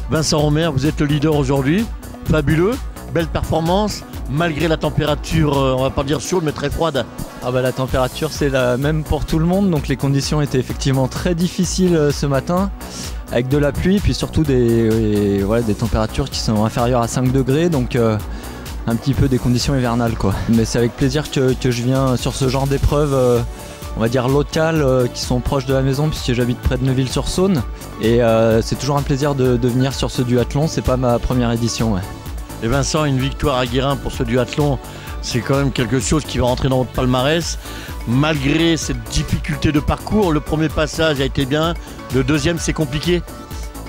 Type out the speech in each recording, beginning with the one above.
Vincent Romer, vous êtes le leader aujourd'hui, fabuleux, belle performance, malgré la température, on va pas dire chaude, mais très froide. Ah bah, la température c'est la même pour tout le monde, donc les conditions étaient effectivement très difficiles ce matin, avec de la pluie, puis surtout des températures qui sont inférieures à 5 degrés, donc un petit peu des conditions hivernales quoi. Mais c'est avec plaisir que je viens sur ce genre d'épreuves, on va dire locales, qui sont proches de la maison, puisque j'habite près de Neuville-sur-Saône, et c'est toujours un plaisir de venir sur ce duathlon, c'est pas ma première édition. Ouais. Et Vincent, une victoire à Guérin pour ce duathlon, c'est quand même quelque chose qui va rentrer dans votre palmarès. Malgré cette difficulté de parcours, le premier passage a été bien, le deuxième c'est compliqué.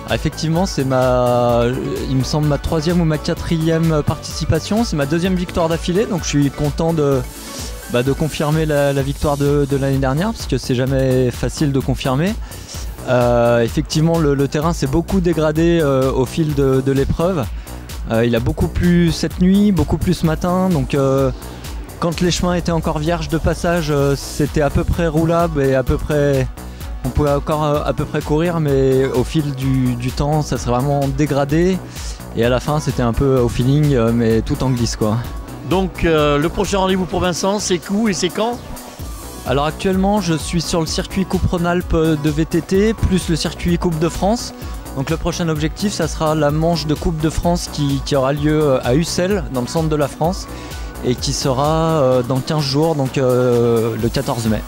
Ah, effectivement, c'est il me semble ma 3e ou ma 4e participation, c'est ma 2e victoire d'affilée, donc je suis content de confirmer la victoire de l'année dernière, parce que c'est jamais facile de confirmer. Effectivement, le terrain s'est beaucoup dégradé au fil de l'épreuve. Il a beaucoup plu cette nuit, beaucoup plus ce matin, donc quand les chemins étaient encore vierges de passage, c'était à peu près roulable et on pouvait encore à peu près courir, mais au fil du temps, ça s'est vraiment dégradé. Et à la fin, c'était un peu au feeling, mais tout en glisse quoi. Donc le prochain rendez-vous pour Vincent, c'est où et c'est quand ? Alors actuellement, je suis sur le circuit Coupe Rhône-Alpes de VTT, plus le circuit Coupe de France. Donc le prochain objectif, ça sera la manche de Coupe de France qui aura lieu à Ussel, dans le centre de la France, et qui sera dans 15 jours, donc le 14 mai.